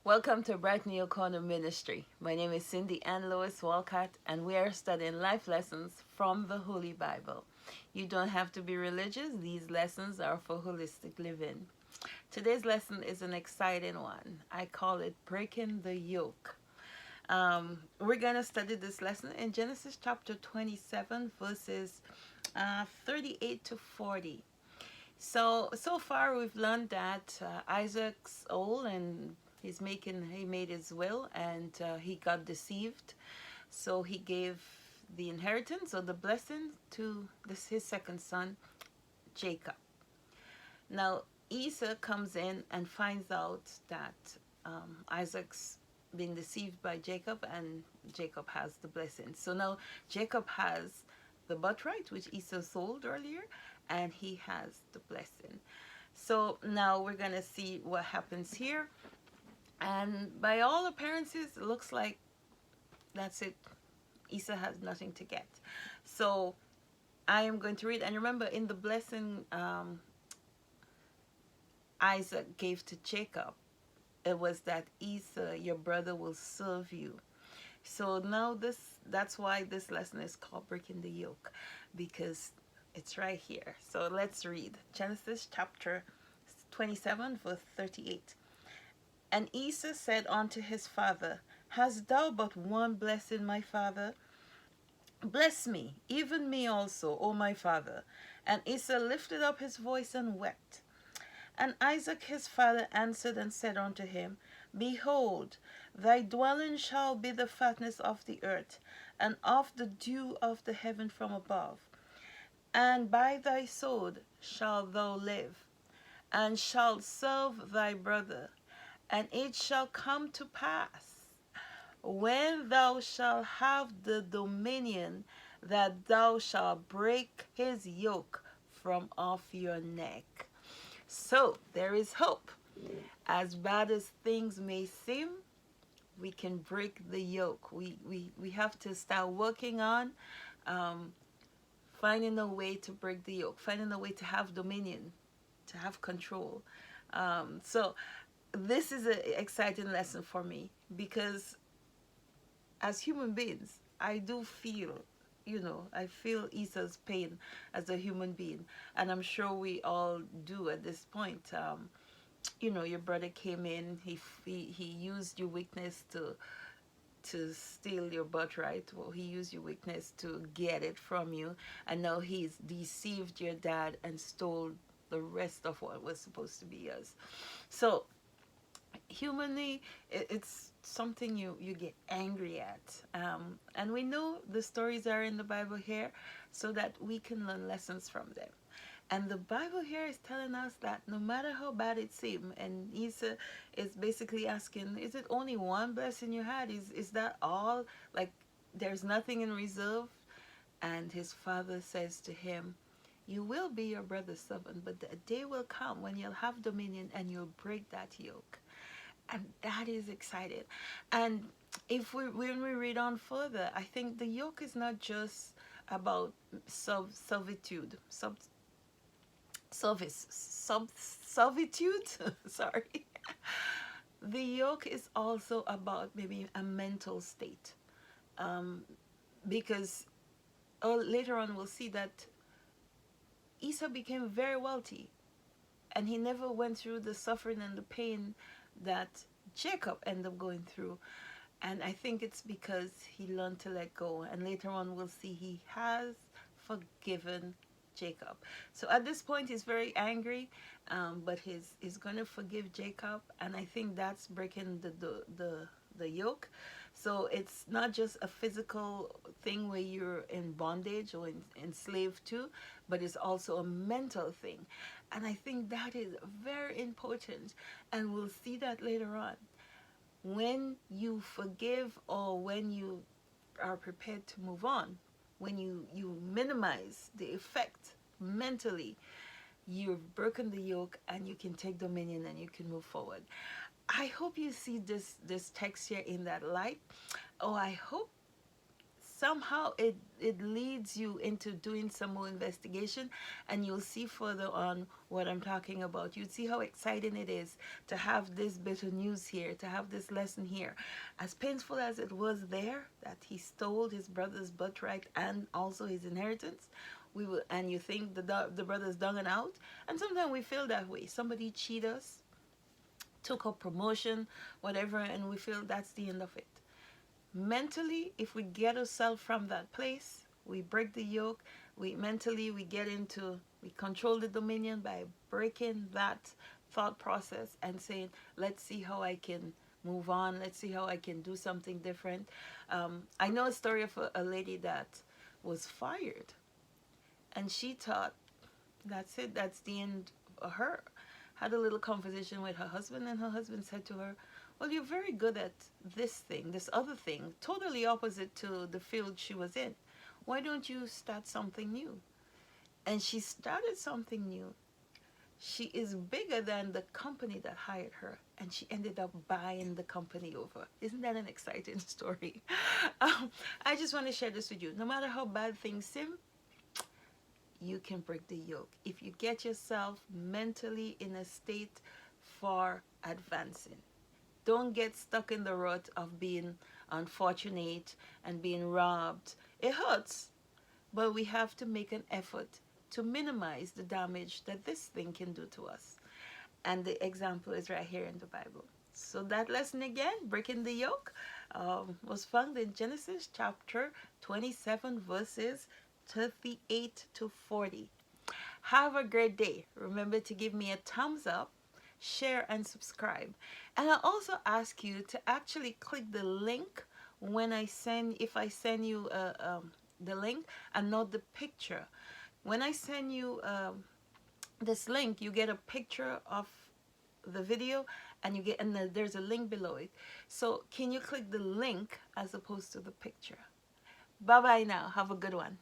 Welcome to Bright New Corner Ministry. My name is Cindy Ann Lois Walcott, and we are studying life lessons from the Holy Bible. You don't have to be religious, these lessons are for holistic living. Today's lesson is an exciting one. I call it Breaking the Yoke. We're going to study this lesson in Genesis chapter 27, verses 38 to 40. So far we've learned that Isaac's old and he made his will, and he got deceived. So he gave the inheritance or the blessing to his second son, Jacob. Now Esau comes in and finds out that Isaac's been deceived by Jacob, and Jacob has the blessing. So now Jacob has the birthright, which Esau sold earlier, and he has the blessing. So now we're going to see what happens here. And by all appearances, it looks like that's it. Esau has nothing to get. So I am going to read. And remember, in the blessing Isaac gave to Jacob, it was that Esau, your brother, will serve you. So now that's why this lesson is called Breaking the Yoke, because it's right here. So let's read Genesis chapter 27, verse 38. And Esau said unto his father, Hast thou but one blessing, my father? Bless me, even me also, O my father. And Esau lifted up his voice and wept. And Isaac his father answered and said unto him, Behold, thy dwelling shall be the fatness of the earth, and of the dew of the heaven from above. And by thy sword shalt thou live, and shalt serve thy brother. And it shall come to pass, when thou shalt have the dominion, that thou shalt break his yoke from off your neck. So there is hope. As bad as things may seem, we can break the yoke. We have to start working on finding a way to break the yoke, finding a way to have dominion, to have control. So this is an exciting lesson for me, because as human beings, I do feel, I feel Esau's pain as a human being, and I'm sure we all do at this point. Your brother came in, he used your weakness to steal your birthright. Well, he used your weakness to get it from you, and now he's deceived your dad and stole the rest of what was supposed to be yours. So humanly, it's something you get angry at, and we know the stories are in the Bible here so that we can learn lessons from them. And the Bible here is telling us that no matter how bad it seems, and Esau is basically asking, is it only one blessing you had? Is that all? Like, there's nothing in reserve? And his father says to him, you will be your brother's servant, but the day will come when you'll have dominion and you'll break that yoke. And that is exciting. And when we read on further, I think the yoke is not just about servitude, servitude. Sorry. The yoke is also about maybe a mental state, because later on we'll see that Esau became very wealthy, and he never went through the suffering and the pain that Jacob ended up going through. And I think it's because he learned to let go. And later on we'll see he has forgiven Jacob. So at this point he's very angry, but he's going to forgive Jacob. And I think that's breaking the yoke. So it's not just a physical thing where you're in bondage or enslaved to, but it's also a mental thing. And I think that is very important. And we'll see that later on. When you forgive, or when you are prepared to move on, when you minimize the effect mentally, you've broken the yoke and you can take dominion and you can move forward. I hope you see this text here in that light. Oh, I hope somehow it leads you into doing some more investigation, and you'll see further on what I'm talking about. You'll see how exciting it is to have this bit of news here, to have this lesson here. As painful as it was there, that he stole his brother's birthright and also his inheritance, we will, and you think the brother's done and out, and sometimes we feel that way. Somebody cheat us, took our promotion, whatever, and we feel that's the end of it. Mentally, if we get ourselves from that place, we break the yoke. We mentally, we control the dominion by breaking that thought process and saying, let's see how I can move on. Let's see how I can do something different. I know a story of a lady that was fired, and she thought, that's it, that's the end of her. Had a little conversation with her husband, and her husband said to her, well, you're very good at this thing, this other thing, totally opposite to the field she was in. Why don't you start something new? And she started something new. She is bigger than the company that hired her, and she ended up buying the company over. Isn't that an exciting story? I just want to share this with you. No matter how bad things seem, you can break the yoke if you get yourself mentally in a state for advancing. Don't get stuck in the rut of being unfortunate and being robbed. It hurts, but we have to make an effort to minimize the damage that this thing can do to us. And the example is right here in the Bible. So that lesson again, breaking the yoke, was found in Genesis chapter 27, verses 38 to 40. Have a great day. Remember to give me a thumbs up, share, and subscribe. And I also ask you to actually click the link when if I send you the link and not the picture. When I send you this link, you get a picture of the video, and there's a link below it. So can you click the link as opposed to the picture? Bye bye now. Have a good one.